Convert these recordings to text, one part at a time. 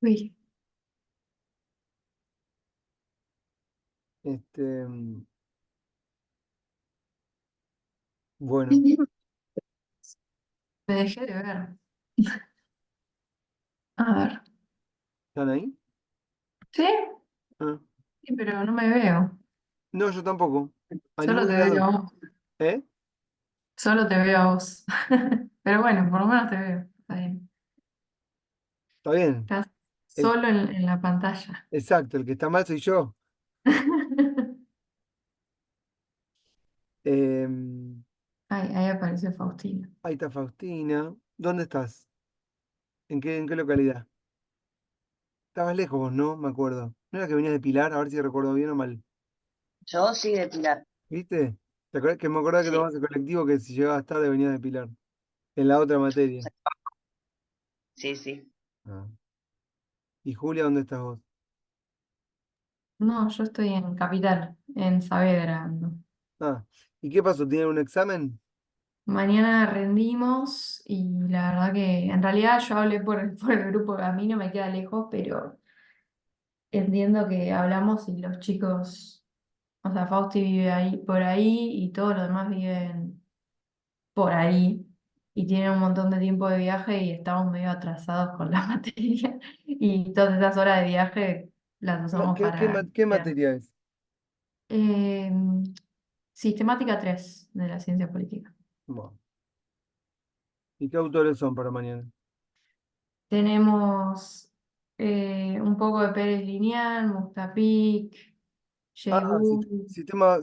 Uy. Este, bueno, Me dejé de ver. A ver. ¿están ahí? ¿Sí? Ah. Sí, pero no me veo. No, yo tampoco. A Solo ninguna te de las veo dos. a vos. ¿Eh? Solo te veo a vos. Pero bueno, por lo menos te veo. Está bien. Está bien. Estás El, solo en la pantalla. exacto, el que está mal soy yo. Em, Ahí apareció Faustino. ahí está Faustina. ¿Dónde estás? ¿En qué localidad? Estabas lejos vos, ¿no? Me acuerdo. ¿No era que venías de Pilar? A ver si recuerdo bien o mal. Yo sí de Pilar. ¿Viste? ¿Te acordás que me acordaba que Sí, tomabas el colectivo que si llegabas tarde venías de Pilar? En la otra materia. sí, sí. Ah. ¿Y Julia, dónde estás vos? No, yo estoy en Capital, en Saavedra ando. Ah. ¿Y qué pasó? ¿Tienen un examen? Mañana rendimos y la verdad que en realidad yo hablé por el grupo, a mí no me queda lejos, pero entiendo que hablamos y los chicos, o sea, Fausti vive ahí por ahí y todos los demás viven por ahí y tienen un montón de tiempo de viaje y estamos medio atrasados con la materia y todas esas horas de viaje las usamos para ¿Qué estudiar. materia es? Eh, Sistemática 3 de la ciencia política. Bueno. ¿Y qué autores son para mañana? Tenemos un poco de Pérez Lineal, Mustapik, Ah, Jay Wood.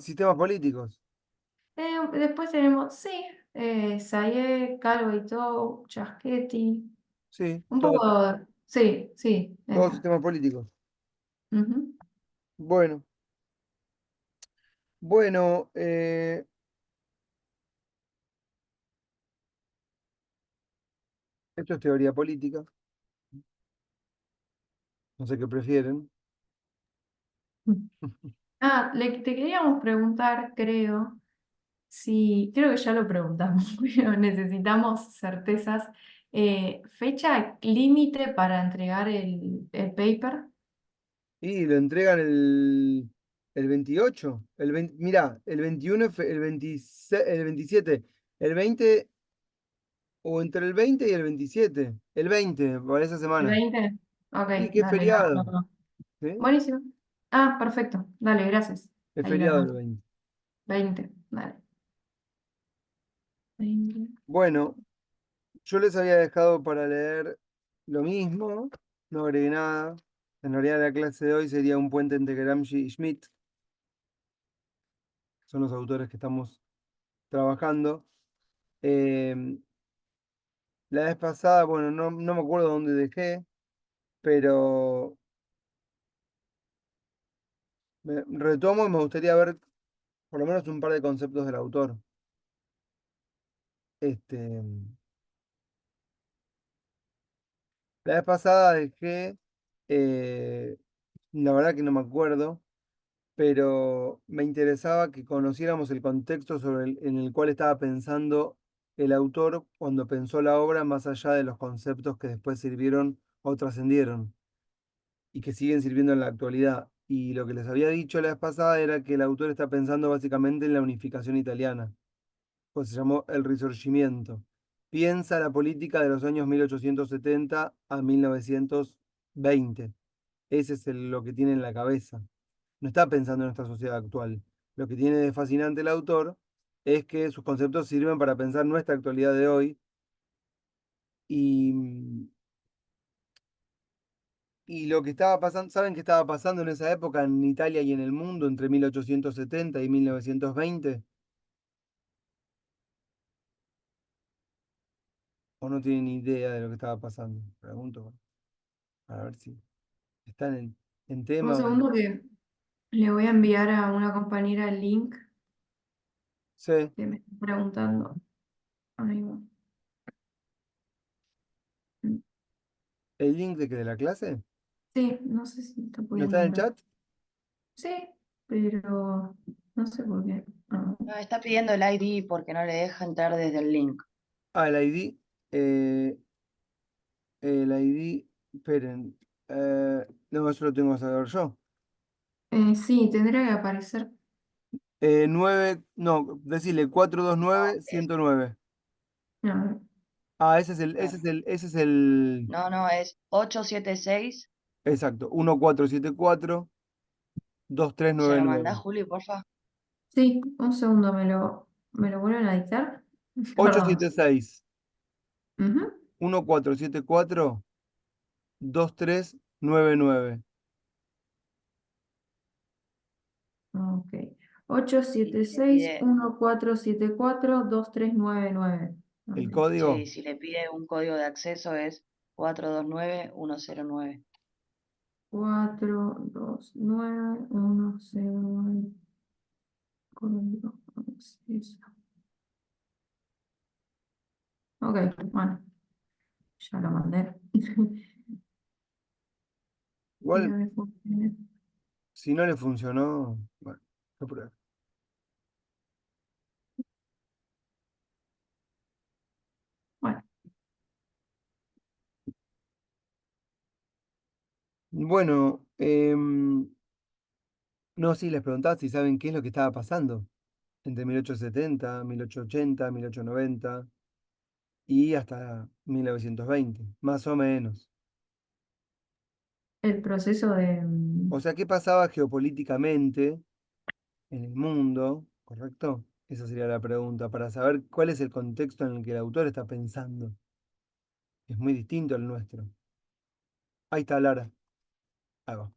sistemas políticos. Después tenemos, sí, Sayek, Calvo y todo, Chaschetti. Sí, Un poco, sí, sí. todos sistemas políticos. Ujú. Bueno, bueno, esto es teoría política. No sé qué prefieren. Te queríamos preguntar, creo, si, creo que ya lo preguntamos, pero necesitamos certezas. Fecha límite para entregar el paper. Y lo entregan el 28. Mirá, el 21, el 26, el 27, el 20 o entre el 20 y el 27. El 20 para esa ¿El semana. 20? Ok, Y qué dale, feriado. no, no. ¿Sí? Buenísimo. Ah, perfecto. Dale, gracias. Es Ahí lo feriado el anoto. 20. 20, dale. 20. Bueno, yo les había dejado para leer lo mismo, no agregué nada. En realidad la clase de hoy sería un puente entre Gramsci y Schmitt, son los autores que estamos trabajando. Eh, la vez pasada, bueno, no me acuerdo dónde dejé, pero retomo y me gustaría ver por lo menos un par de conceptos del autor. Este, la vez pasada dejé, eh, la verdad que no me acuerdo, pero me interesaba que conociéramos el contexto en el cual estaba pensando el autor cuando pensó la obra, más allá de los conceptos que después sirvieron o trascendieron y que siguen sirviendo en la actualidad. Y lo que les había dicho la vez pasada era que el autor está pensando básicamente en la unificación italiana, pues se llamó El Risorgimiento. Piensa la política de los años 1870 a 1920. Ese es lo que tiene en la cabeza. No está pensando en nuestra sociedad actual. Lo que tiene de fascinante el autor es que sus conceptos sirven para pensar nuestra actualidad de hoy y, y lo que estaba pasando, ¿saben qué estaba pasando en esa época en Italia y en el mundo entre 1870 y 1920? ¿O no tienen idea de lo que estaba pasando? Pregunto para ver si están en Un tema. segundo que le voy a enviar a una compañera el link Sí, que me está preguntando. Ahí va. el link de la clase. Sí, no sé si está ¿No está pudiendo en el ver. chat? Sí, pero no sé por qué. No, está pidiendo el ID porque no le deja entrar desde el link. Ah, el ID. El ID. Esperen. No, eso lo tengo que saber yo. Sí, tendría que aparecer. 9, no, decirle No, 429, es, 109. No, Ah, ese es el, ese claro. es el, ese es el, No, no, es 876. exacto, 1474 ¿Se lo 2399. mandás, Juli, porfa? sí, un segundo, ¿me lo vuelven a dictar? Perdón. 876 Ujú. 1474 2399. Ok. ocho Y siete si le seis pide, uno cuatro siete cuatro dos tres nueve nueve. El Ok. sí, código, si le pide un código de acceso es 429109. 429109. Código acceso. Ok, bueno, ya lo mandé. igual, Espero que funcione. si no le funcionó, bueno, lo pruebo. Bueno, Bueno, no, sí, les preguntaba si saben qué es lo que estaba pasando entre 1870, 1880, 1890 y hasta 1920, más o menos. el proceso de... O sea, ¿qué pasaba geopolíticamente en el mundo? ¿Correcto? Esa sería la pregunta, para saber cuál es el contexto en el que el autor está pensando. Es muy distinto al nuestro. Ahí está Lara. Ahí va.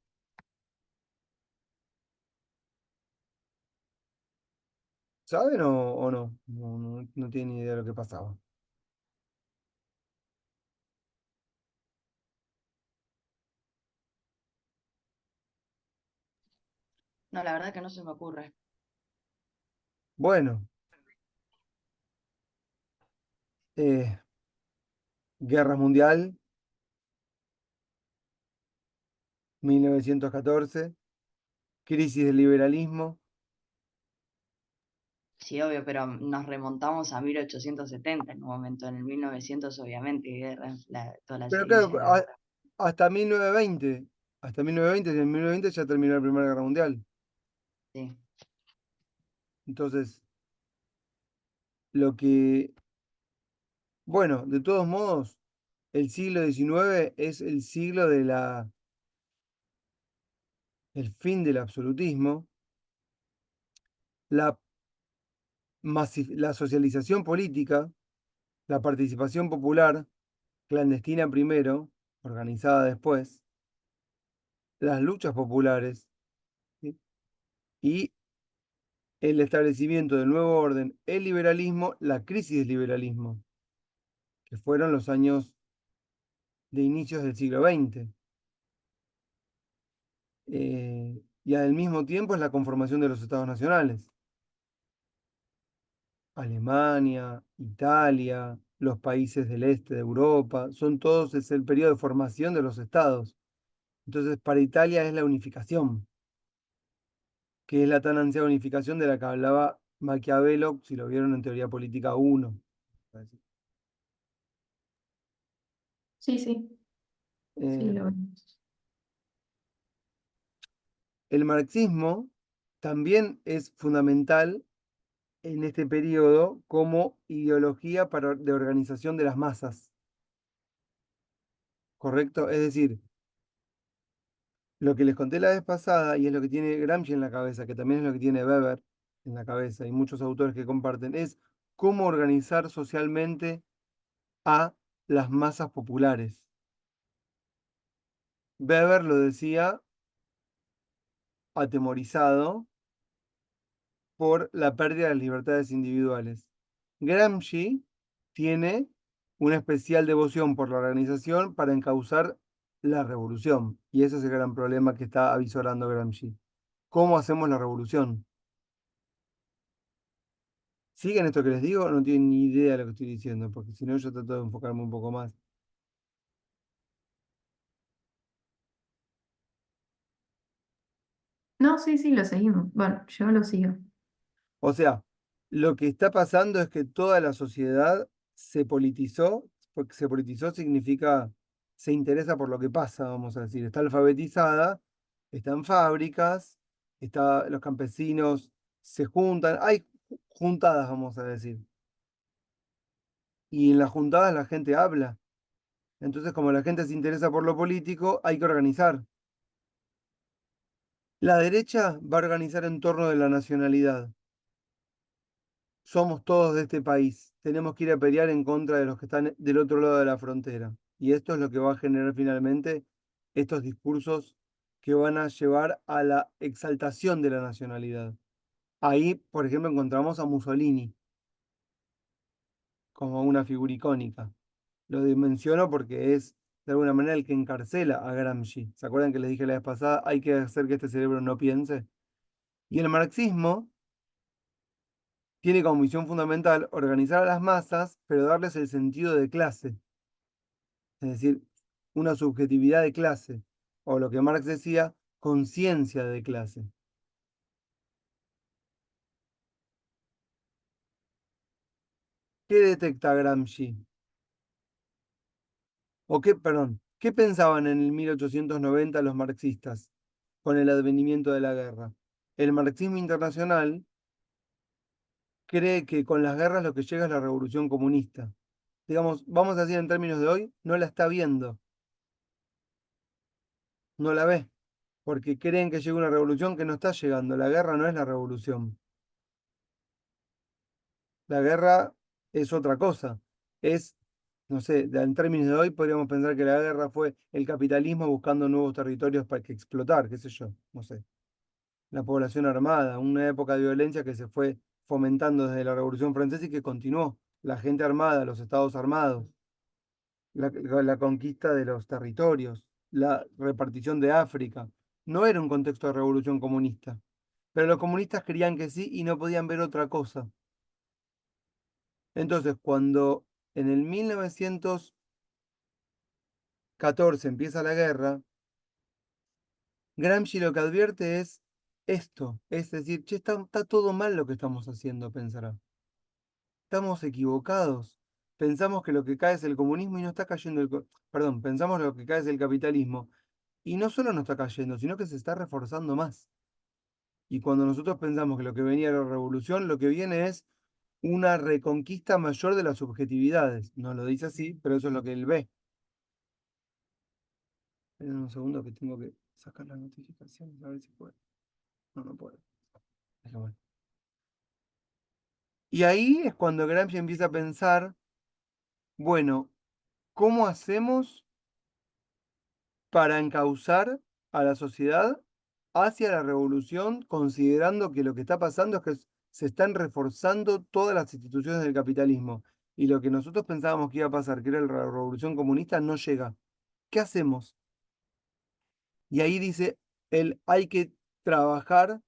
¿Saben o no? No tienen ni idea de lo que pasaba. No, la verdad que no se me ocurre. Bueno, eh, Guerra Mundial, 1914, crisis del liberalismo. Sí, obvio, pero nos remontamos a 1870 en un momento. En el 1900, obviamente, guerra, toda la Pero seguidilla claro, de guerra. hasta 1920. Hasta 1920, y en 1920 ya terminó la Primera Guerra Mundial. Sí. Entonces, lo que, bueno, de todos modos, el siglo XIX es el siglo el fin del absolutismo, la, la socialización política, la participación popular, clandestina primero, organizada después, las luchas populares, ¿sí? Y el establecimiento del nuevo orden, el liberalismo, la crisis del liberalismo, que fueron los años de inicios del siglo XX. Y al mismo tiempo es la conformación de los estados nacionales. Alemania, Italia, los países del este de Europa, son todos, es el periodo de formación de los estados. Entonces, para Italia es la unificación, que es la tan ansiada unificación de la que hablaba Maquiavelo, si lo vieron en Teoría Política 1. Sí, sí, sí, Eh, lo vemos. el marxismo también es fundamental en este periodo como ideología de organización de las masas, ¿correcto? Es decir, lo que les conté la vez pasada, y es lo que tiene Gramsci en la cabeza, que también es lo que tiene Weber en la cabeza, y muchos autores que comparten, es cómo organizar socialmente a las masas populares. Weber lo decía atemorizado por la pérdida de las libertades individuales. Gramsci tiene una especial devoción por la organización para encauzar la revolución, y ese es el gran problema que está avisorando Gramsci. ¿Cómo hacemos la revolución? ¿Siguen esto que les digo? No tienen ni idea de lo que estoy diciendo, porque si no yo trato de enfocarme un poco más. No, sí, sí, lo seguimos. Bueno, yo lo sigo. O sea, lo que está pasando es que toda la sociedad se politizó, porque se politizó significa se interesa por lo que pasa, vamos a decir. Está alfabetizada, está en fábricas, los campesinos se juntan, hay juntadas, vamos a decir. Y en las juntadas la gente habla. Entonces, como la gente se interesa por lo político, hay que organizar. La derecha va a organizar en torno de la nacionalidad. Somos todos de este país. Tenemos que ir a pelear en contra de los que están del otro lado de la frontera. Y esto es lo que va a generar finalmente estos discursos que van a llevar a la exaltación de la nacionalidad. Ahí, por ejemplo, encontramos a Mussolini como una figura icónica. Lo menciono porque es de alguna manera el que encarcela a Gramsci. ¿Se acuerdan que les dije la vez pasada? Hay que hacer que este cerebro no piense. Y el marxismo tiene como misión fundamental organizar a las masas, pero darles el sentido de clase, es decir, una subjetividad de clase, o lo que Marx decía, conciencia de clase. ¿Qué detecta Gramsci? Perdón, ¿qué pensaban en el 1890 los marxistas con el advenimiento de la guerra? El marxismo internacional cree que con las guerras lo que llega es la revolución comunista. Digamos, vamos a decir en términos de hoy, no la está viendo, no la ve, porque creen que llega una revolución que no está llegando. La guerra no es la revolución. La guerra es otra cosa. Es, no sé, en términos de hoy podríamos pensar que la guerra fue el capitalismo buscando nuevos territorios para que explotar, qué sé yo, no sé. La población armada, una época de violencia que se fue fomentando desde la Revolución Francesa y que continuó. La gente armada, los estados armados, la conquista de los territorios, la repartición de África. No era un contexto de revolución comunista, pero los comunistas creían que sí y no podían ver otra cosa. Entonces, cuando en el 1914 empieza la guerra, Gramsci lo que advierte es esto, es decir, che, está todo mal lo que estamos haciendo, pensará. Estamos equivocados. Pensamos que lo que cae es el comunismo y no está cayendo Perdón, pensamos lo que cae es el capitalismo y no solo no está cayendo, sino que se está reforzando más. Y cuando nosotros pensamos que lo que venía era la revolución, lo que viene es una reconquista mayor de las subjetividades. No lo dice así, pero eso es lo que él ve. Esperen un segundo que tengo que sacar las notificaciones, a ver si puedo. No, no puedo. Déjame. Y ahí es cuando Gramsci empieza a pensar, bueno, ¿cómo hacemos para encauzar a la sociedad hacia la revolución, considerando que lo que está pasando es que se están reforzando todas las instituciones del capitalismo y lo que nosotros pensábamos que iba a pasar, que era la revolución comunista, no llega? ¿Qué hacemos? Y ahí dice, hay que trabajar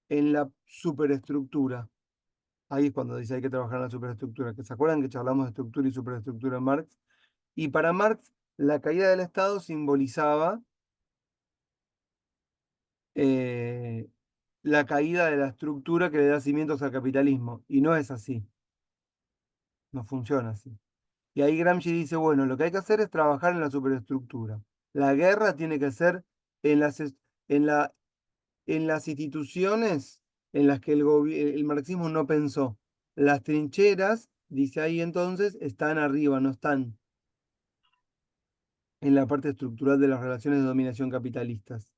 en la superestructura. Ahí es cuando dice hay que trabajar en la superestructura, que se acuerdan que charlamos de estructura y superestructura en Marx. Y para Marx, la caída del Estado simbolizaba eh, la caída de la estructura que le da cimientos al capitalismo. Y no es así, no funciona así. Y ahí Gramsci dice, bueno, lo que hay que hacer es trabajar en la superestructura. La guerra tiene que ser en en la, en las instituciones en las que el marxismo no pensó. Las trincheras, dice ahí entonces, están arriba, no están en la parte estructural de las relaciones de dominación capitalistas.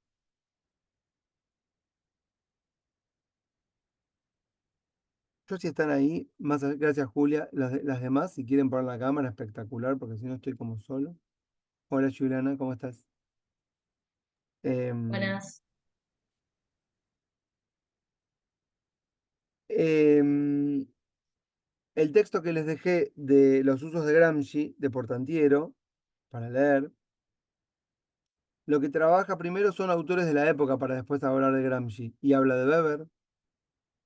Yo si están ahí, gracias Julia, las demás, si quieren poner la cámara, espectacular, porque si no estoy como solo. Hola Juliana, ¿cómo estás? Em, Buenas. em, el texto que les dejé de los usos de Gramsci, de Portantiero, para leer, lo que trabaja primero son autores de la época para después hablar de Gramsci. Y habla de Weber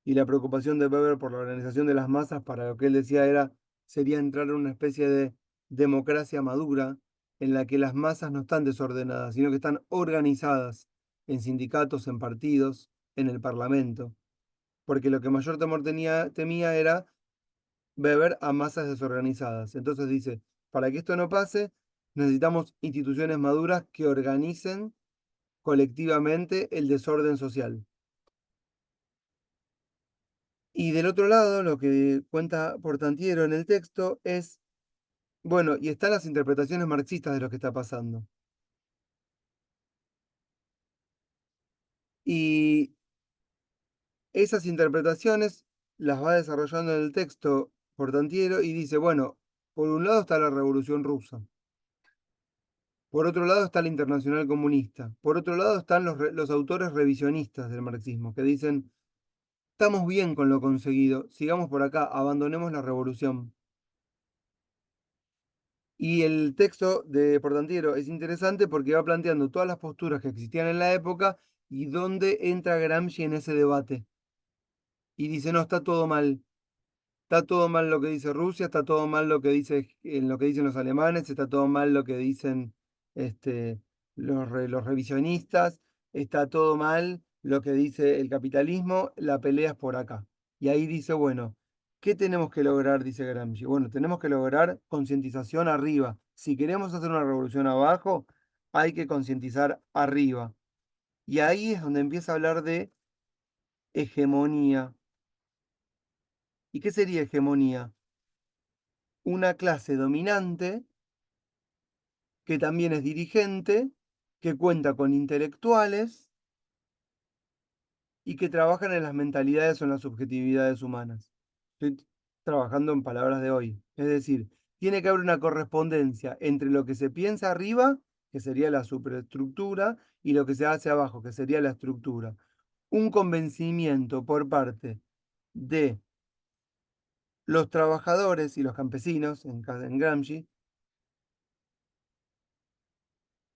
y la preocupación de Weber por la organización de las masas para lo que él decía sería entrar en una especie de democracia madura en la que las masas no están desordenadas, sino que están organizadas en sindicatos, en partidos, en el parlamento. Porque lo que mayor temor temía era Weber a masas desorganizadas. Entonces dice, para que esto no pase, Necesitamos instituciones maduras que organicen colectivamente el desorden social. Y del otro lado, lo que cuenta Portantiero en el texto es, bueno, y están las interpretaciones marxistas de lo que está pasando. Y esas interpretaciones las va desarrollando en el texto Portantiero y dice, bueno, por un lado está la Revolución Rusa, por otro lado está la Internacional Comunista, por otro lado están los autores revisionistas del marxismo, que dicen, estamos bien con lo conseguido, sigamos por acá, abandonemos la revolución. Y el texto de Portantiero es interesante porque va planteando todas las posturas que existían en la época y dónde entra Gramsci en ese debate. Y dice, no, está todo mal. Está todo mal lo que dice Rusia, está todo mal lo que dice, en lo que dicen los alemanes, está todo mal lo que dicen este, los revisionistas, está todo mal lo que dice el capitalismo, la pelea es por acá. Y ahí dice, bueno, ¿qué tenemos que lograr? Dice Gramsci. Bueno, tenemos que lograr concientización arriba. Si queremos hacer una revolución abajo, hay que concientizar arriba. Y ahí es donde empieza a hablar de hegemonía. ¿Y qué sería hegemonía? Una clase dominante que también es dirigente, que cuenta con intelectuales y que trabajan en las mentalidades o en las subjetividades humanas. Estoy trabajando en palabras de hoy. Es decir, tiene que haber una correspondencia entre lo que se piensa arriba, que sería la superestructura, y lo que se hace abajo, que sería la estructura. Un convencimiento por parte de los trabajadores y los campesinos, en Gramsci,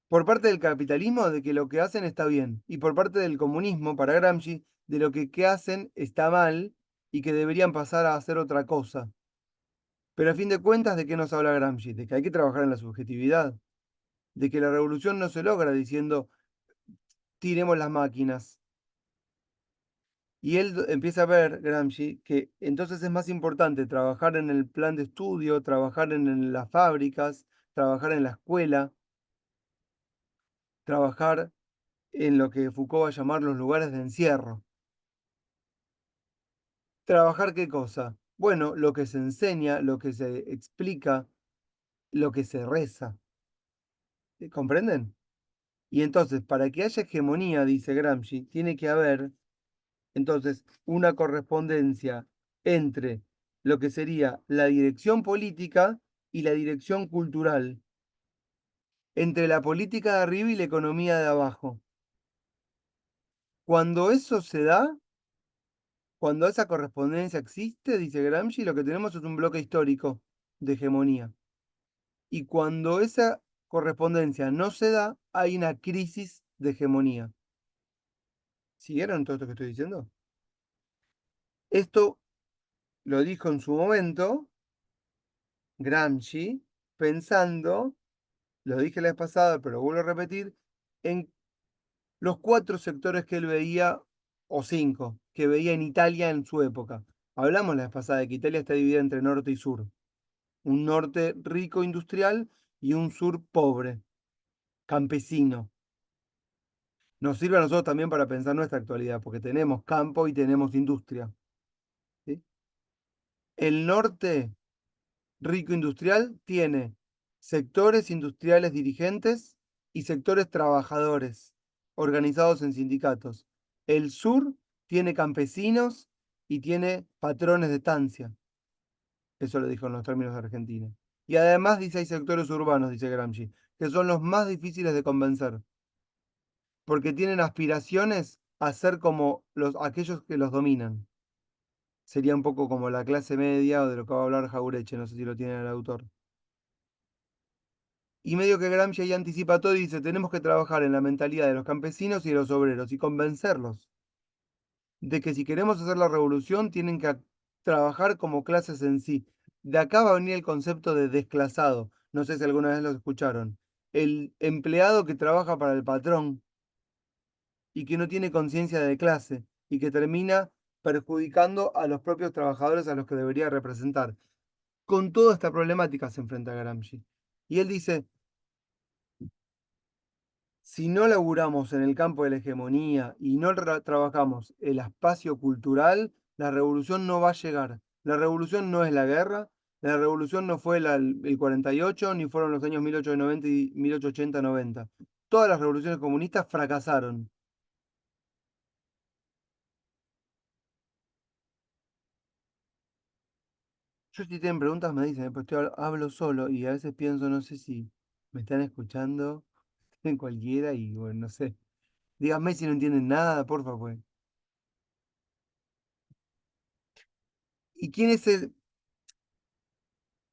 por parte del capitalismo de que lo que hacen está bien, y por parte del comunismo, para Gramsci, de lo que hacen está mal y que deberían pasar a hacer otra cosa. Pero a fin de cuentas, ¿de qué nos habla Gramsci? De que hay que trabajar en la subjetividad, de que la revolución no se logra diciendo tiremos las máquinas. Y él empieza a ver, Gramsci, que entonces es más importante trabajar en el plan de estudio, trabajar en las fábricas, trabajar en la escuela, trabajar en lo que Foucault va a llamar los lugares de encierro. ¿Trabajar qué cosa? Bueno, lo que se enseña, lo que se explica, lo que se reza. ¿Comprenden? Y entonces, para que haya hegemonía, dice Gramsci, tiene que haber entonces una correspondencia entre lo que sería la dirección política y la dirección cultural, entre la política de arriba y la economía de abajo. Cuando eso se da, cuando esa correspondencia existe, dice Gramsci, lo que tenemos es un bloque histórico de hegemonía. Y cuando esa correspondencia no se da, hay una crisis de hegemonía. ¿Siguieron todo esto que estoy diciendo? Esto lo dijo en su momento Gramsci, pensando, lo dije la vez pasada, pero lo vuelvo a repetir, en los 4 sectores que él veía, o 5, que veía en Italia en su época. Hablamos la vez pasada de que Italia está dividida entre norte y sur. Un norte rico industrial y un sur pobre, campesino. Nos sirve a nosotros también para pensar nuestra actualidad, porque tenemos campo y tenemos industria. ¿Sí? El norte rico industrial tiene sectores industriales dirigentes y sectores trabajadores organizados en sindicatos. El sur tiene campesinos y tiene patrones de estancia. Eso lo dijo en los términos de Argentina. Y además dice hay sectores urbanos, dice Gramsci, que son los más difíciles de convencer, porque tienen aspiraciones a ser como aquellos que los dominan. Sería un poco como la clase media o de lo que va a hablar Jaureche, no sé si lo tiene el autor. Y medio que Gramsci ahí anticipa todo y dice, tenemos que trabajar en la mentalidad de los campesinos y de los obreros y convencerlos de que si queremos hacer la revolución tienen que trabajar como clases en sí. De acá va a venir el concepto de desclasado. No sé si alguna vez lo escucharon. El empleado que trabaja para el patrón y que no tiene conciencia de clase y que termina perjudicando a los propios trabajadores a los que debería representar. Con toda esta problemática se enfrenta Gramsci. Y él dice, Si no laburamos en el campo de la hegemonía y no trabajamos el espacio cultural, la revolución no va a llegar. La revolución no es la guerra, la revolución no fue el 48, ni fueron los años 1890 y 1880-90. Todas las revoluciones comunistas fracasaron. Yo si tienen preguntas me dicen, pues hablo solo y a veces pienso, no sé si me están escuchando en cualquiera y bueno, no sé. Díganme si no entienden nada, por favor. ¿Y quién es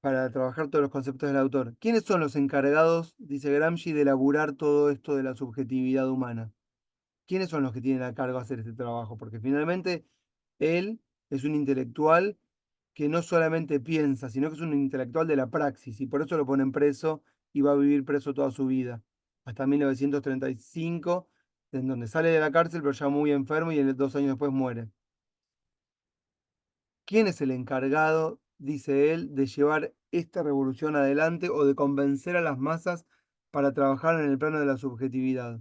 para trabajar todos los conceptos del autor? ¿Quiénes son los encargados, dice Gramsci, de elaborar todo esto de la subjetividad humana? ¿Quiénes son los que tienen a cargo hacer este trabajo? Porque finalmente él es un intelectual que no solamente piensa, sino que es un intelectual de la praxis y por eso lo ponen preso y va a vivir preso toda su vida, hasta 1935, en donde sale de la cárcel pero ya muy enfermo y 2 años después muere. ¿Quién es el encargado, dice él, de llevar esta revolución adelante o de convencer a las masas para trabajar en el plano de la subjetividad?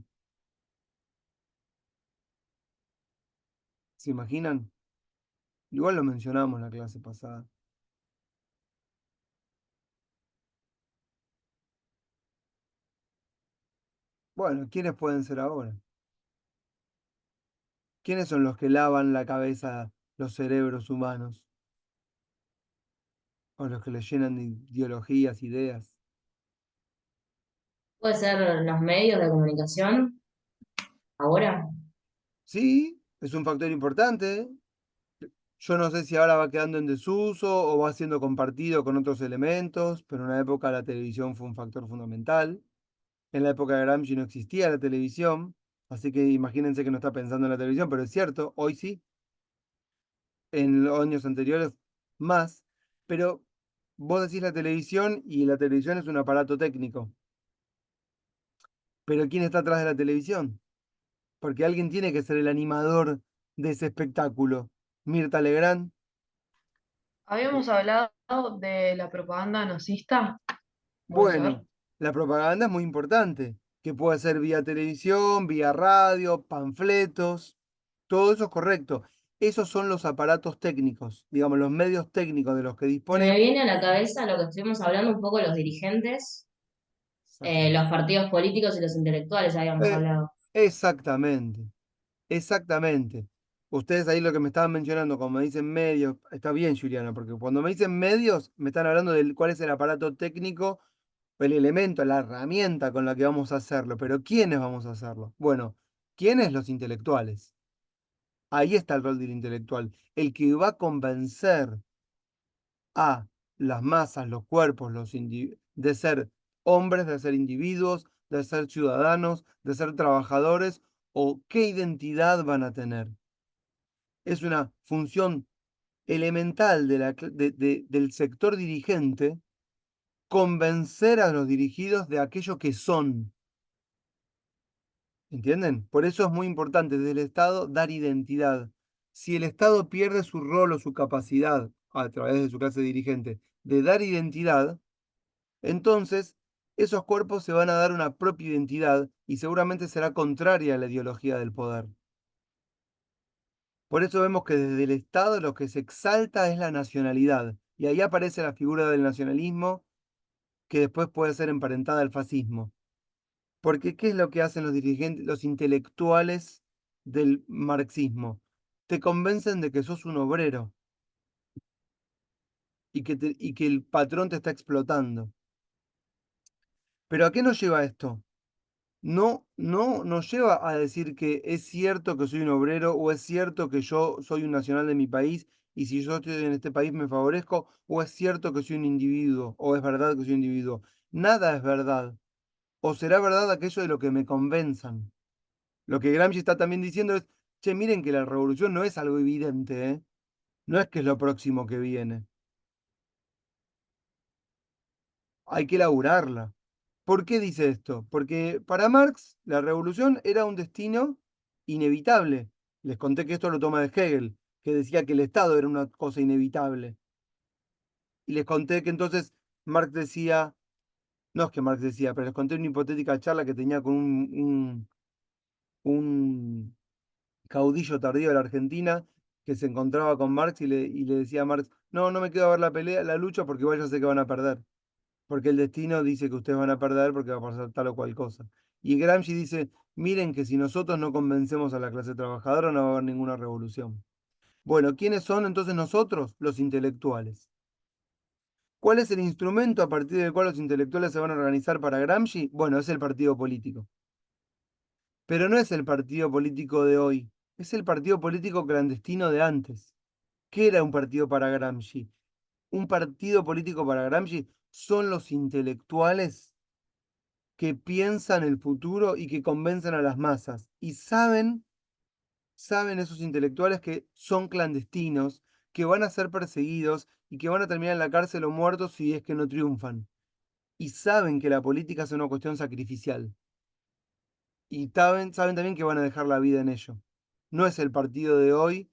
¿Se imaginan? Igual lo mencionamos en la clase pasada. Bueno, ¿quiénes pueden ser ahora? ¿Quiénes son los que lavan la cabeza, los cerebros humanos? O los que les llenan de ideologías, ideas. Puede ser los medios de comunicación ahora. Sí, es un factor importante. Yo no sé si ahora va quedando en desuso o va siendo compartido con otros elementos, pero en una época la televisión fue un factor fundamental. En la época de Gramsci no existía la televisión, así que imagínense que no está pensando en la televisión, pero es cierto, hoy sí, en los años anteriores más, pero vos decís la televisión y la televisión es un aparato técnico, pero ¿quién está atrás de la televisión? Porque alguien tiene que ser el animador de ese espectáculo. Mirta Legrand. Habíamos hablado de la propaganda nazista, ¿puede ser? Bueno, la propaganda es muy importante, que puede ser vía televisión, vía radio, panfletos, todo eso es correcto. Esos son los aparatos técnicos, digamos, los medios técnicos de los que Se me disponemos. viene a la cabeza lo que estuvimos hablando un poco los dirigentes, Exactamente. los partidos políticos y los intelectuales habíamos Eh, hablado. exactamente, exactamente. Ustedes ahí lo que me estaban mencionando, cuando me dicen medios, está bien, Juliana, porque cuando me dicen medios, me están hablando de cuál es el aparato técnico, el elemento, la herramienta con la que vamos a hacerlo. Pero ¿quiénes vamos a hacerlo? Bueno, ¿quiénes? Los intelectuales. Ahí está el rol del intelectual, el que va a convencer a las masas, los cuerpos, de ser hombres, de ser individuos, de ser ciudadanos, de ser trabajadores o qué identidad van a tener. Es una función elemental del sector dirigente convencer a los dirigidos de aquello que son. ¿Entienden? Por eso es muy importante desde el Estado dar identidad. Si el Estado pierde su rol o su capacidad a través de su clase dirigente de dar identidad, entonces esos cuerpos se van a dar una propia identidad y seguramente será contraria a la ideología del poder. Por eso vemos que desde el Estado lo que se exalta es la nacionalidad y ahí aparece la figura del nacionalismo que después puede ser emparentada al fascismo. Porque ¿qué es lo que hacen los dirigentes, los intelectuales del marxismo? Te convencen de que sos un obrero y que el patrón te está explotando. Pero ¿a qué nos lleva esto? No nos lleva a decir que es cierto que soy un obrero o es cierto que yo soy un nacional de mi país y si yo estoy en este país me favorezco o es cierto que soy un individuo o es verdad que soy un individuo. Nada es verdad. O será verdad aquello de lo que me convenzan. Lo que Gramsci está también diciendo es, che, miren que la revolución no es algo evidente, ¿eh? No es que es lo próximo que viene. Hay que laburarla. ¿Por qué dice esto? Porque para Marx la revolución era un destino inevitable. Les conté que esto lo toma de Hegel, que decía que el Estado era una cosa inevitable. Y les conté que entonces Marx decía No es que Marx decía, pero les conté una hipotética charla que tenía con un caudillo tardío de la Argentina que se encontraba con Marx y le decía a Marx, no, no me quedo a ver la pelea, la lucha porque igual ya sé que van a perder. Porque el destino dice que ustedes van a perder porque va a pasar tal o cual cosa. Y Gramsci dice, miren que si nosotros no convencemos a la clase trabajadora no va a haber ninguna revolución. Bueno, ¿quiénes son entonces nosotros? Los intelectuales. ¿Cuál es el instrumento a partir del cual los intelectuales se van a organizar para Gramsci? Bueno, es el partido político. Pero no es el partido político de hoy, es el partido político clandestino de antes. ¿Qué era un partido para Gramsci? Un partido político para Gramsci son los intelectuales que piensan el futuro y que convencen a las masas. Y saben esos intelectuales que son clandestinos, que van a ser perseguidos y que van a terminar en la cárcel o muertos si es que no triunfan. Y saben que la política es una cuestión sacrificial. Y saben también que van a dejar la vida en ello. No es el partido de hoy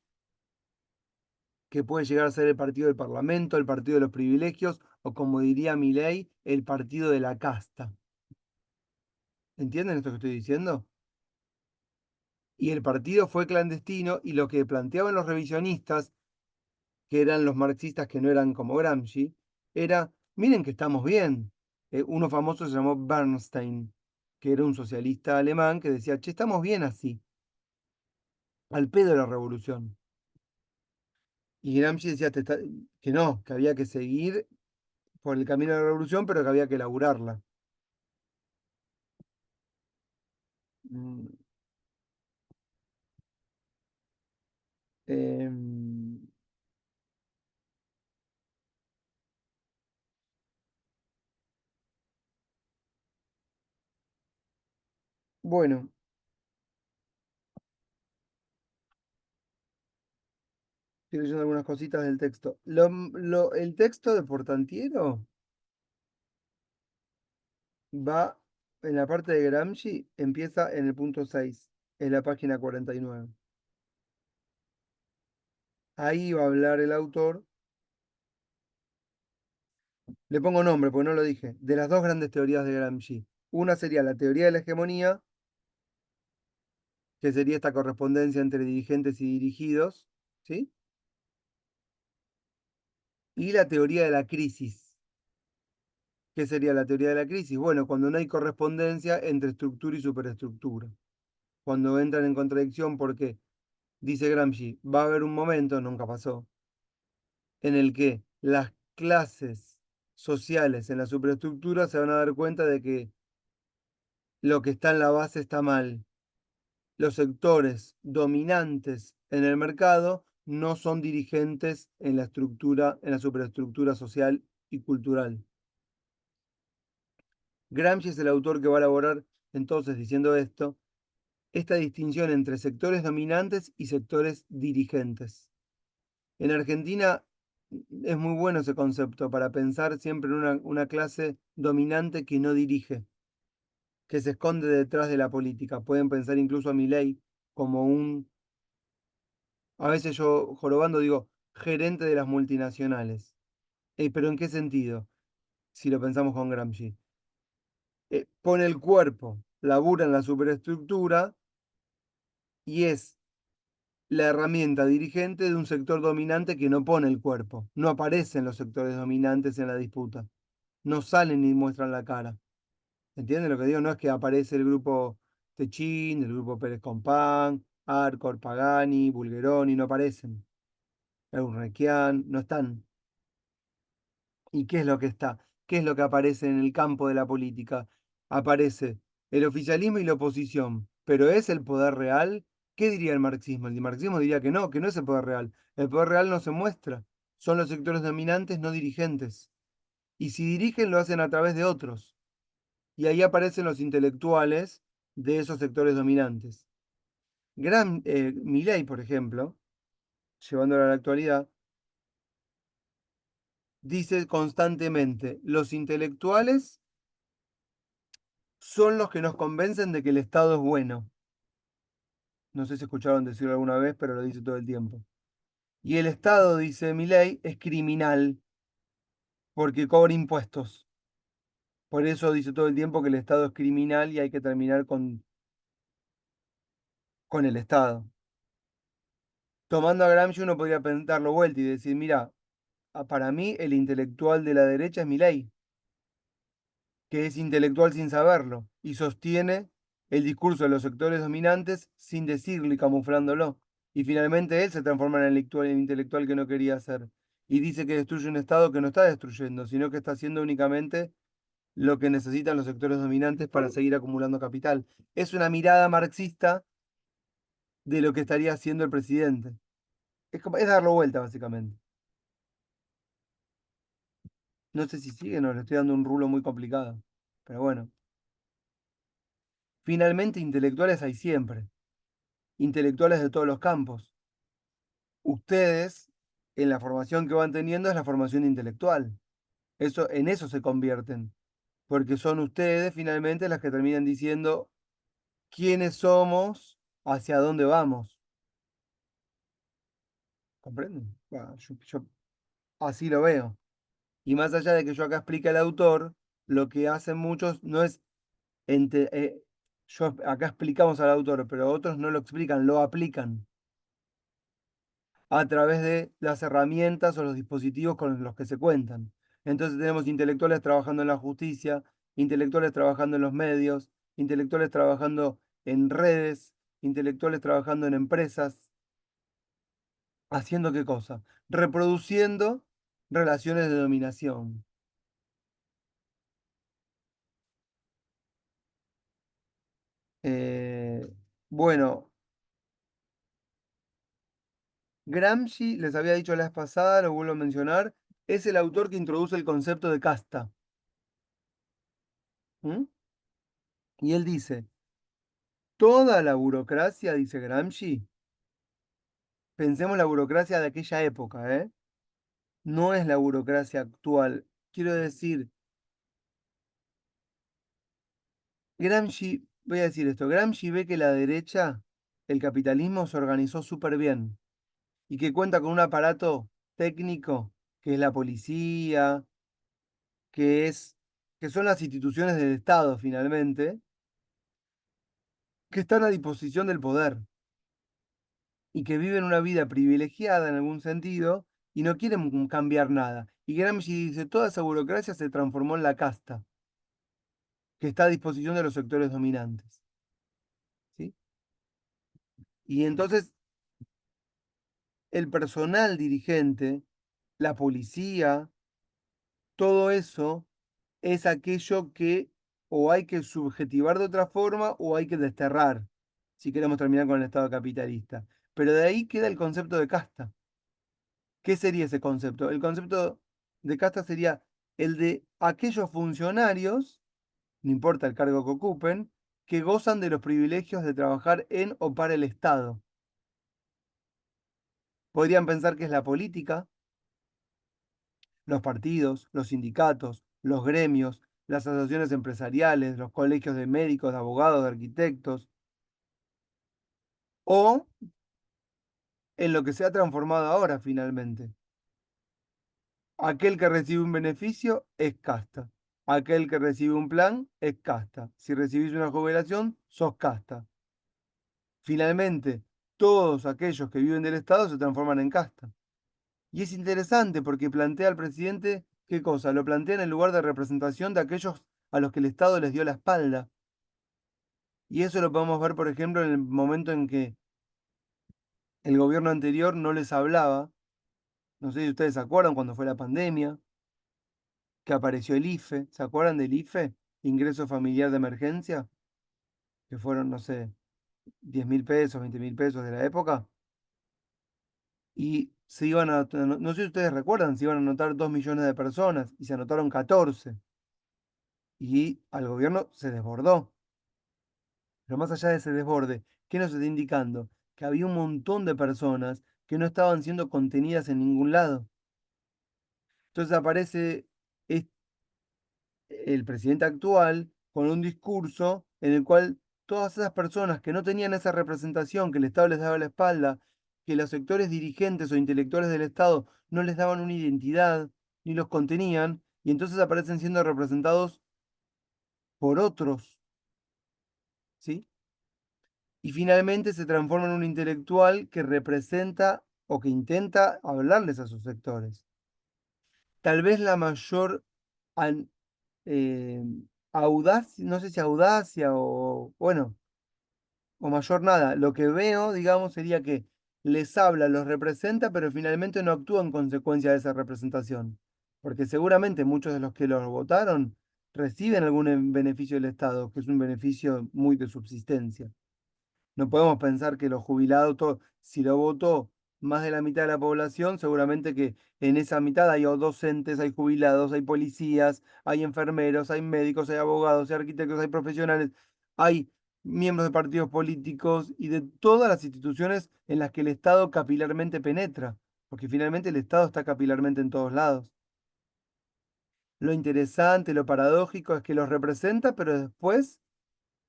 que puede llegar a ser el partido del Parlamento, el partido de los privilegios, o como diría Milei, el partido de la casta. ¿Entienden esto que estoy diciendo? Y el partido fue clandestino y lo que planteaban los revisionistas, que eran los marxistas que no eran como Gramsci, era, miren que estamos bien. Uno famoso se llamó Bernstein, que era un socialista alemán que decía, che, estamos bien así, al pedo de la revolución. Y Gramsci decía que no, que había que seguir por el camino de la revolución, pero que había que elaborarla. Mm, em, bueno, estoy leyendo algunas cositas del texto. El texto de Portantiero va en la parte de Gramsci, empieza en el punto 6 en la página 49. Ahí va a hablar el autor, le pongo nombre porque no lo dije, de las dos grandes teorías de Gramsci. Una sería la teoría de la hegemonía, que sería esta correspondencia entre dirigentes y dirigidos, ¿sí? Y la teoría de la crisis. ¿Qué sería la teoría de la crisis? Bueno, cuando no hay correspondencia entre estructura y superestructura. Cuando entran en contradicción porque, dice Gramsci, va a haber un momento, nunca pasó, en el que las clases sociales en la superestructura se van a dar cuenta de que lo que está en la base está mal. Los sectores dominantes en el mercado no son dirigentes en la estructura, en la superestructura social y cultural. Gramsci es el autor que va a elaborar, entonces, diciendo esto, esta distinción entre sectores dominantes y sectores dirigentes. En Argentina es muy bueno ese concepto para pensar siempre en una clase dominante que no dirige, que se esconde detrás de la política. Pueden pensar incluso a Milei como a veces yo jorobando digo, gerente de las multinacionales. Pero ¿en qué sentido? Si lo pensamos con Gramsci. Pone el cuerpo, labura en la superestructura y es la herramienta dirigente de un sector dominante que no pone el cuerpo. No aparecen los sectores dominantes en la disputa. No salen ni muestran la cara. ¿Entienden lo que digo? No es que aparece el grupo Techín, el grupo Pérez Compán, Arcor, Pagani, Bulgeroni, no aparecen. Eurnequian, no están. ¿Y qué es lo que está? ¿Qué es lo que aparece en el campo de la política? Aparece el oficialismo y la oposición. ¿Pero es el poder real? ¿Qué diría el marxismo? El marxismo diría que no es el poder real. El poder real no se muestra. Son los sectores dominantes, no dirigentes. Y si dirigen, lo hacen a través de otros. Y ahí aparecen los intelectuales de esos sectores dominantes. Milei, por ejemplo, llevándolo a la actualidad, dice constantemente, los intelectuales son los que nos convencen de que el Estado es bueno. No sé si escucharon decirlo alguna vez, pero lo dice todo el tiempo. Y el Estado, dice Milei, es criminal porque cobra impuestos. Por eso dice todo el tiempo que el Estado es criminal y hay que terminar con el Estado. Tomando a Gramsci uno podría darlo vuelta y decir, mira, para mí el intelectual de la derecha es Milei, que es intelectual sin saberlo y sostiene el discurso de los sectores dominantes sin decirlo y camuflándolo. Y finalmente él se transforma en el intelectual que no quería ser. Y dice que destruye un Estado que no está destruyendo, sino que está haciendo únicamente lo que necesitan los sectores dominantes para seguir acumulando capital. Es una mirada marxista de lo que estaría haciendo el presidente. Es darlo vuelta, básicamente. No sé si sigue, no, le estoy dando un rulo muy complicado. Pero bueno. Finalmente, intelectuales hay siempre. Intelectuales de todos los campos. Ustedes, en la formación que van teniendo, es la formación intelectual. En eso se convierten. Porque son ustedes, finalmente, las que terminan diciendo quiénes somos, hacia dónde vamos. ¿Comprenden? Bueno, yo así lo veo. Y más allá de que yo acá explique al autor, lo que hacen muchos no es yo acá explicamos al autor, pero otros no lo explican, lo aplican a través de las herramientas o los dispositivos con los que se cuentan. Entonces tenemos intelectuales trabajando en la justicia, intelectuales trabajando en los medios, intelectuales trabajando en redes, intelectuales trabajando en empresas. ¿Haciendo qué cosa? Reproduciendo relaciones de dominación. Eh, bueno, Gramsci, les había dicho la vez pasada, lo vuelvo a mencionar, es el autor que introduce el concepto de casta. ¿Mm? Y él dice, toda la burocracia, dice Gramsci, pensemos la burocracia de aquella época, ¿eh? No es la burocracia actual. Quiero decir, Gramsci, voy a decir esto, Gramsci ve que la derecha, el capitalismo se organizó súper bien y que cuenta con un aparato técnico que es la policía, que es, que son las instituciones del Estado finalmente, que están a disposición del poder y que viven una vida privilegiada en algún sentido y no quieren cambiar nada. Y Gramsci dice, toda esa burocracia se transformó en la casta, que está a disposición de los sectores dominantes. ¿Sí? Y entonces el personal dirigente, la policía, todo eso es aquello que o hay que subjetivar de otra forma o hay que desterrar, si queremos terminar con el Estado capitalista. Pero de ahí queda el concepto de casta. ¿Qué sería ese concepto? El concepto de casta sería el de aquellos funcionarios, no importa el cargo que ocupen, que gozan de los privilegios de trabajar en o para el Estado. Podrían pensar que es la política, los partidos, los sindicatos, los gremios, las asociaciones empresariales, los colegios de médicos, de abogados, de arquitectos, o en lo que se ha transformado ahora finalmente. Aquel que recibe un beneficio es casta. Aquel que recibe un plan es casta. Si recibís una jubilación, sos casta. Finalmente, todos aquellos que viven del Estado se transforman en casta. Y es interesante porque plantea al presidente, ¿qué cosa? Lo plantea en el lugar de representación de aquellos a los que el Estado les dio la espalda. Y eso lo podemos ver, por ejemplo, en el momento en que el gobierno anterior no les hablaba. No sé si ustedes se acuerdan cuando fue la pandemia, que apareció el IFE. ¿Se acuerdan del IFE? Ingreso familiar de emergencia, que fueron, no sé, 10.000 pesos, 20.000 pesos de la época. Y se iban no sé si ustedes recuerdan, se iban a anotar 2 millones de personas y se anotaron 14. Y al gobierno se desbordó. Pero más allá de ese desborde, ¿qué nos está indicando? Que había un montón de personas que no estaban siendo contenidas en ningún lado. Entonces aparece el presidente actual con un discurso en el cual todas esas personas que no tenían esa representación, que el Estado les daba la espalda, que los sectores dirigentes o intelectuales del Estado no les daban una identidad ni los contenían, y entonces aparecen siendo representados por otros, ¿sí? Y finalmente se transforma en un intelectual que representa o que intenta hablarles a sus sectores. Tal vez la mayor an- eh, audacia, no sé si audacia o, bueno, o mayor nada. Lo que veo, digamos, sería que les habla, los representa, pero finalmente no actúa en consecuencia de esa representación. Porque seguramente muchos de los que los votaron reciben algún beneficio del Estado, que es un beneficio muy de subsistencia. No podemos pensar que los jubilados, si lo votó más de la mitad de la población, seguramente que en esa mitad hay docentes, hay jubilados, hay policías, hay enfermeros, hay médicos, hay abogados, hay arquitectos, hay profesionales, hay miembros de partidos políticos y de todas las instituciones en las que el Estado capilarmente penetra, porque finalmente el Estado está capilarmente en todos lados. Lo interesante, lo paradójico es que los representa, pero después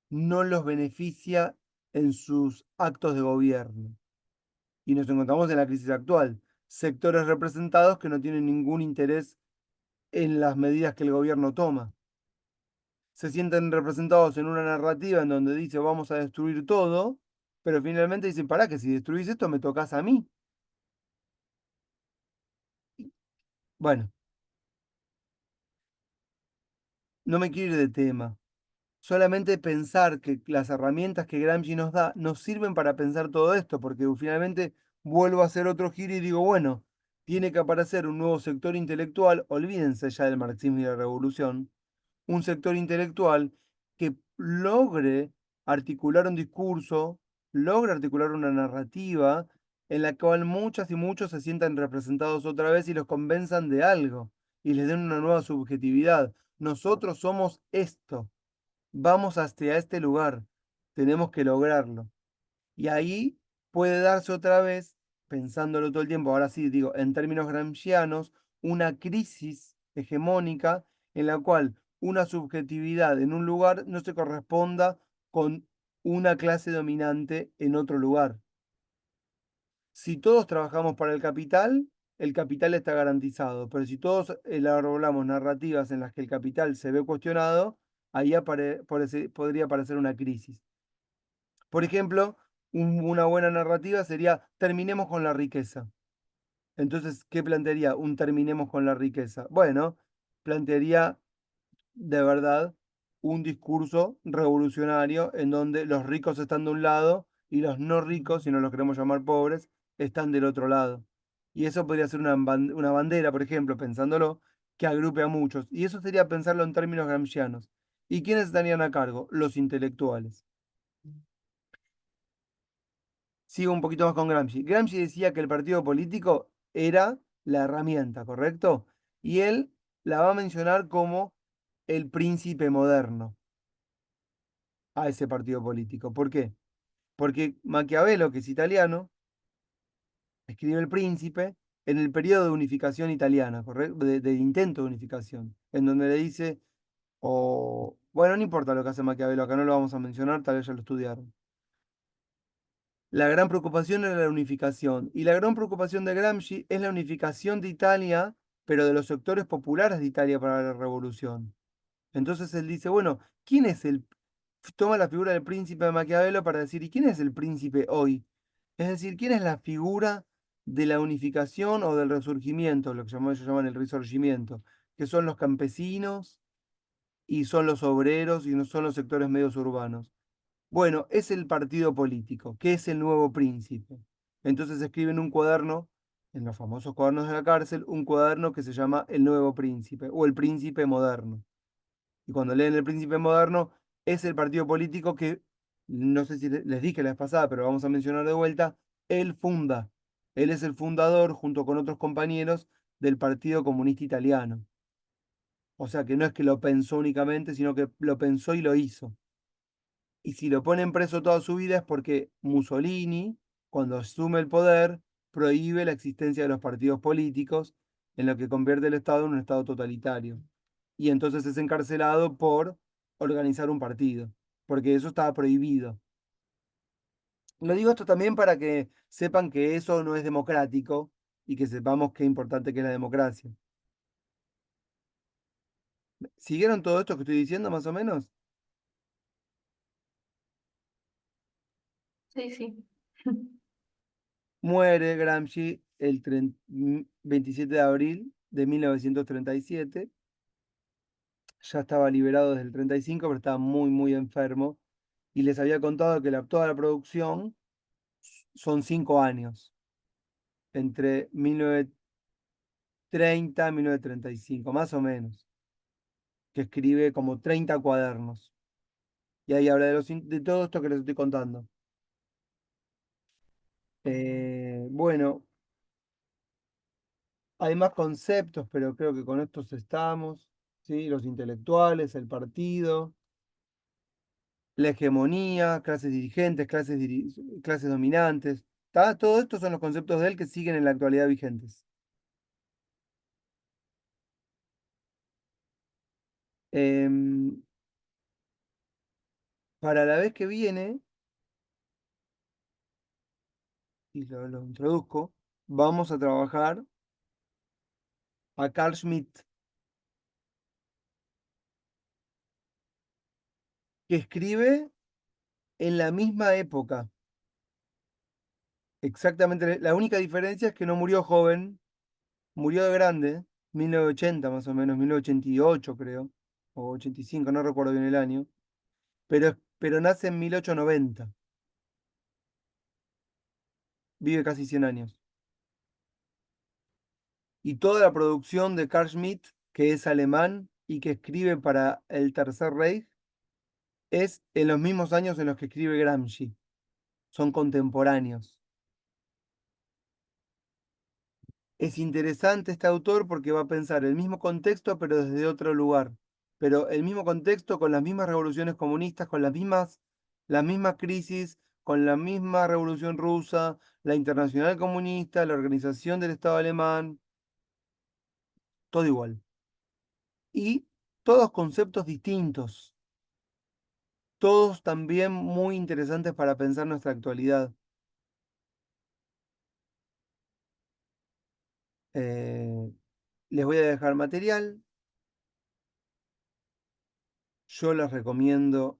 no los beneficia en sus actos de gobierno. Y nos encontramos en la crisis actual. Sectores representados que no tienen ningún interés en las medidas que el gobierno toma. Se sienten representados en una narrativa en donde dice vamos a destruir todo, pero finalmente dicen, pará, que si destruís esto me tocas a mí. Bueno, no me quiero ir de tema. Solamente pensar que las herramientas que Gramsci nos da nos sirven para pensar todo esto, porque finalmente vuelvo a hacer otro giro y digo, bueno, tiene que aparecer un nuevo sector intelectual, olvídense ya del marxismo y la revolución, un sector intelectual que logre articular un discurso, logre articular una narrativa en la cual muchas y muchos se sientan representados otra vez y los convenzan de algo y les den una nueva subjetividad. Nosotros somos esto. Vamos hacia este lugar, tenemos que lograrlo. Y ahí puede darse otra vez, pensándolo todo el tiempo, ahora sí digo, en términos gramscianos, una crisis hegemónica en la cual una subjetividad en un lugar no se corresponda con una clase dominante en otro lugar. Si todos trabajamos para el capital está garantizado, pero si todos elaboramos narrativas en las que el capital se ve cuestionado, ahí podría aparecer una crisis. Por ejemplo, una buena narrativa sería terminemos con la riqueza. Entonces, ¿qué plantearía un terminemos con la riqueza? Bueno, plantearía de verdad un discurso revolucionario en donde los ricos están de un lado y los no ricos, si no los queremos llamar pobres, están del otro lado. Y eso podría ser una bandera, por ejemplo, pensándolo, que agrupe a muchos. Y eso sería pensarlo en términos gramscianos. ¿Y quiénes estarían a cargo? Los intelectuales. Sigo un poquito más con Gramsci. Gramsci decía que el partido político era la herramienta, ¿correcto? Y él la va a mencionar como el príncipe moderno a ese partido político. ¿Por qué? Porque Maquiavelo, que es italiano, escribe El Príncipe en el periodo de unificación italiana, ¿correcto? De intento de unificación, en donde le dice, o, bueno, no importa lo que hace Maquiavelo, acá no lo vamos a mencionar, tal vez ya lo estudiaron. La gran preocupación era la unificación, y la gran preocupación de Gramsci es la unificación de Italia, pero de los sectores populares de Italia para la revolución. Entonces él dice, bueno, ¿quién es el toma la figura del príncipe de Maquiavelo para decir, ¿y quién es el príncipe hoy? Es decir, ¿quién es la figura de la unificación o del resurgimiento, lo que ellos llaman el resurgimiento, que son los campesinos y son los obreros y no son los sectores medios urbanos? Bueno, es el partido político, que es el nuevo príncipe. Entonces escribe en un cuaderno, en los famosos cuadernos de la cárcel, un cuaderno que se llama El Nuevo Príncipe o El Príncipe Moderno. Y cuando leen El Príncipe Moderno, es el partido político que, no sé si les dije la vez pasada, pero vamos a mencionar de vuelta, él funda. Él es el fundador, junto con otros compañeros, del Partido Comunista Italiano. O sea que no es que lo pensó únicamente, sino que lo pensó y lo hizo. Y si lo ponen preso toda su vida es porque Mussolini, cuando asume el poder, prohíbe la existencia de los partidos políticos, en lo que convierte el Estado en un Estado totalitario. Y entonces es encarcelado por organizar un partido, porque eso estaba prohibido. Lo digo esto también para que sepan que eso no es democrático y que sepamos qué importante que es la democracia. ¿Siguieron todo esto que estoy diciendo más o menos? Sí, sí. Muere Gramsci el 27 de abril de 1937. Ya estaba liberado desde el 35, pero estaba muy, muy enfermo. Y les había contado que toda la producción son 5 años, entre 1930 y 1935, más o menos, que escribe como 30 cuadernos. Y ahí habla de todo esto que les estoy contando. Bueno, hay más conceptos, pero creo que con estos estamos, ¿sí? Los intelectuales, el partido, la hegemonía, clases dirigentes, clases dominantes. ¿Tá? Todo esto son los conceptos de él que siguen en la actualidad vigentes. Em, para la vez que viene, y lo introduzco, vamos a trabajar a Carl Schmitt, que escribe en la misma época. Exactamente, la única diferencia es que no murió joven, murió de grande, 1980 más o menos, 1988 creo, o 85, no recuerdo bien el año, pero nace en 1890, vive casi 100 años. Y toda la producción de Carl Schmitt, que es alemán y que escribe para el Tercer Reich, es en los mismos años en los que escribe Gramsci, son contemporáneos. Es interesante este autor porque va a pensar el mismo contexto, pero desde otro lugar. Pero el mismo contexto con las mismas revoluciones comunistas, con las mismas crisis, con la misma revolución rusa, la internacional comunista, la organización del Estado alemán, todo igual. Y todos conceptos distintos, todos también muy interesantes para pensar nuestra actualidad. Eh, Les voy a dejar material. Yo les recomiendo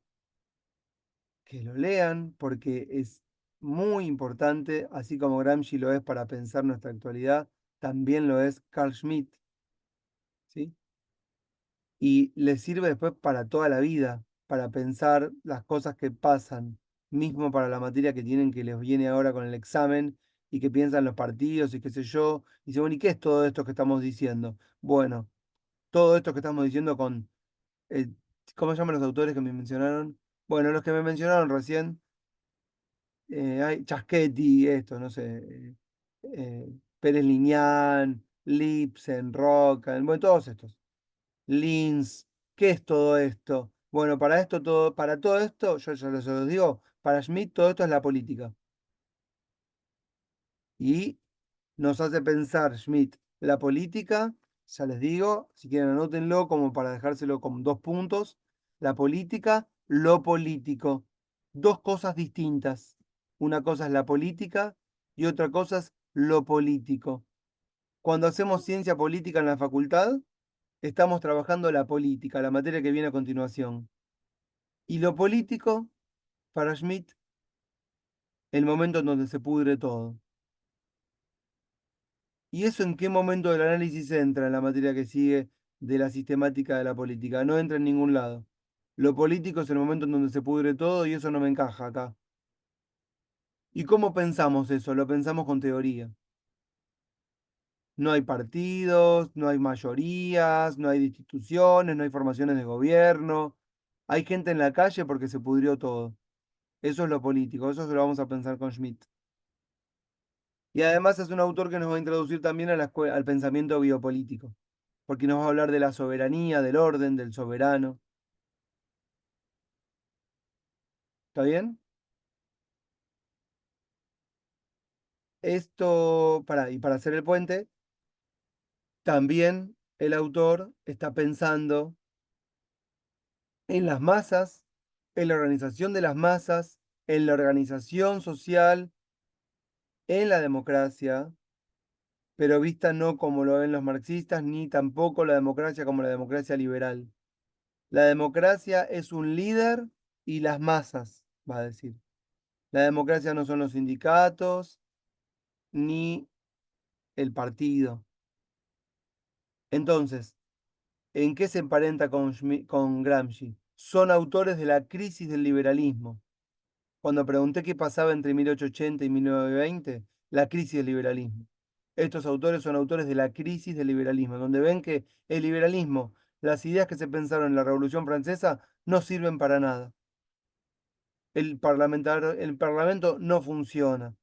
que lo lean porque es muy importante, así como Gramsci lo es para pensar nuestra actualidad, también lo es Carl Schmitt, ¿sí? Y les sirve después para toda la vida, para pensar las cosas que pasan, mismo para la materia que tienen que les viene ahora con el examen y que piensan los partidos y qué sé yo, y dicen, bueno, ¿y qué es todo esto que estamos diciendo? Bueno, todo esto que estamos diciendo con, eh, ¿cómo se llaman los autores que me mencionaron? Bueno, los que me mencionaron recién, hay Chaschetti, esto, no sé, Pérez Liñán, Lipsen, Rocan, bueno, todos estos. Linz, ¿qué es todo esto? Bueno, para todo esto, yo ya se los digo, para Schmitt todo esto es la política. Y nos hace pensar Schmitt la política, ya les digo, si quieren anótenlo como para dejárselo con 2 puntos, la política, lo político, dos cosas distintas. Una cosa es la política y otra cosa es lo político. Cuando hacemos ciencia política en la facultad, estamos trabajando la política, la materia que viene a continuación. Y lo político, para Schmitt, el momento en donde se pudre todo. ¿Y eso en qué momento del análisis entra en la materia que sigue de la sistemática de la política? No entra en ningún lado. Lo político es el momento en donde se pudre todo y eso no me encaja acá. ¿Y cómo pensamos eso? Lo pensamos con teoría. No hay partidos, no hay mayorías, no hay instituciones, no hay formaciones de gobierno. Hay gente en la calle porque se pudrió todo. Eso es lo político, eso se lo vamos a pensar con Schmitt. Y además es un autor que nos va a introducir también al pensamiento biopolítico, porque nos va a hablar de la soberanía, del orden, del soberano. ¿Está bien? Y para hacer el puente, también el autor está pensando en las masas, en la organización de las masas, en la organización social, en la democracia, pero vista no como lo ven los marxistas, ni tampoco la democracia como la democracia liberal. La democracia es un líder y las masas, va a decir. La democracia no son los sindicatos ni el partido. Entonces, ¿en qué se emparenta con Gramsci? Son autores de la crisis del liberalismo. Cuando pregunté qué pasaba entre 1880 y 1920, la crisis del liberalismo. Estos autores son autores de la crisis del liberalismo, donde ven que el liberalismo, las ideas que se pensaron en la Revolución Francesa, no sirven para nada. El parlamento no funciona.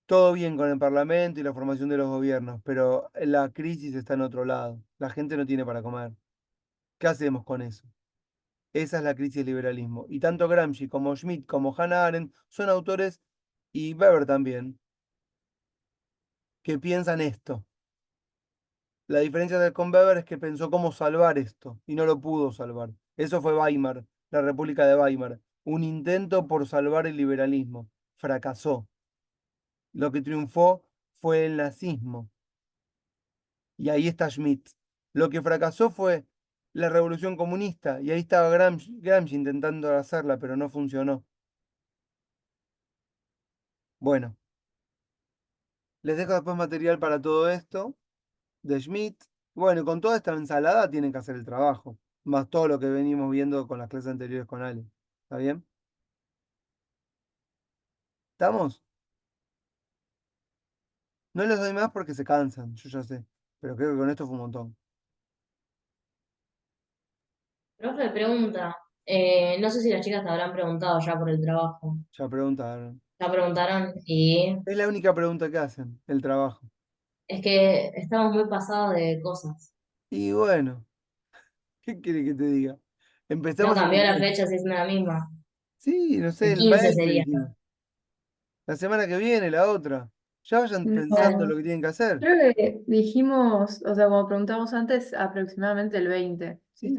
Todo bien con el parlamento y la formación de los gobiernos, pero la crisis está en otro lado. La gente no tiene para comer. ¿Qué hacemos con eso? Esa es la crisis del liberalismo. Y tanto Gramsci como Schmitt como Hannah Arendt son autores, y Weber también, que piensan esto. La diferencia con Weber es que pensó cómo salvar esto y no lo pudo salvar. Eso fue Weimar, la República de Weimar. Un intento por salvar el liberalismo. Fracasó. Lo que triunfó fue el nazismo. Y ahí está Schmitt. Lo que fracasó fue la revolución comunista. Y ahí estaba Gramsci intentando hacerla, pero no funcionó. Bueno, les dejo después material para todo esto de Schmidt. Bueno, y con toda esta ensalada tienen que hacer el trabajo, más todo lo que venimos viendo con las clases anteriores con Ale. ¿Está bien? ¿Estamos? No les doy más porque se cansan, yo ya sé, pero creo que con esto fue un montón. Profe, pregunta. No sé si las chicas te habrán preguntado ya por el trabajo. Ya preguntaron. Ya preguntaron y Es la única pregunta que hacen, el trabajo. es que estamos muy pasados de cosas. Y bueno, ¿qué quiere que te diga? No Empezamos en cambió el la 10. fecha, si es la misma. Sí, no sé, El el 15 20 sería. dijimos. La semana que viene, la otra. Ya vayan pensando No, lo que tienen que hacer. creo que dijimos, o sea, como preguntamos antes, aproximadamente el 20. Sí.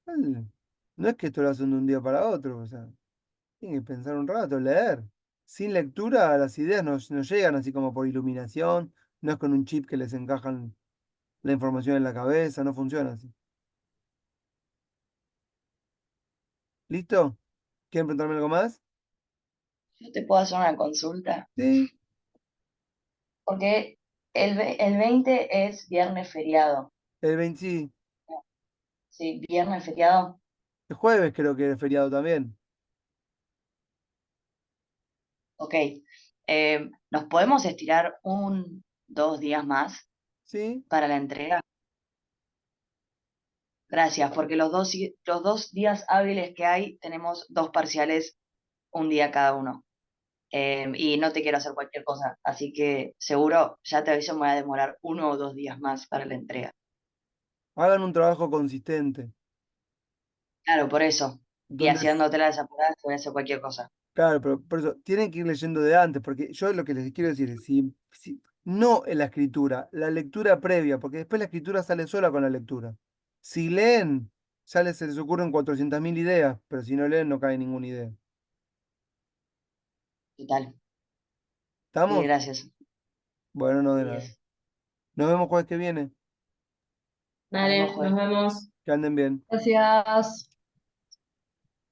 Vale. No es que esto lo hacen de un día para otro, o sea, tienen que pensar un rato, leer. Sin lectura las ideas no llegan así como por iluminación, no es con un chip que les encajan la información en la cabeza, no funciona así. ¿Listo? ¿Quieren preguntarme algo más? Yo te puedo hacer una consulta, Sí, porque el 20 es viernes feriado. el 20, sí, Sí, viernes feriado. el jueves creo que es feriado también. Ok. ¿Nos podemos estirar 2 días más Sí, para la entrega? Gracias, porque los dos días hábiles que hay tenemos 2 parciales, un día cada uno. Y no te quiero hacer cualquier cosa, así que seguro, ya te aviso, me voy a demorar 1 o 2 días más para la entrega. hagan un trabajo consistente. Claro, por eso. Y Donde haciéndote la desapurada, te voy a hacer cualquier cosa. Claro, pero por eso tienen que ir leyendo de antes, porque yo lo que les quiero decir es, no en la escritura, la lectura previa, porque después la escritura sale sola con la lectura. Si leen, se les ocurren 400.000 ideas, pero si no leen no cae ninguna idea. Total. Sí, ¿Estamos? gracias. Bueno, no de nada. 10. Nos vemos jueves que viene. Nos vemos Dale, nos jueves. vemos. Que anden bien. Gracias.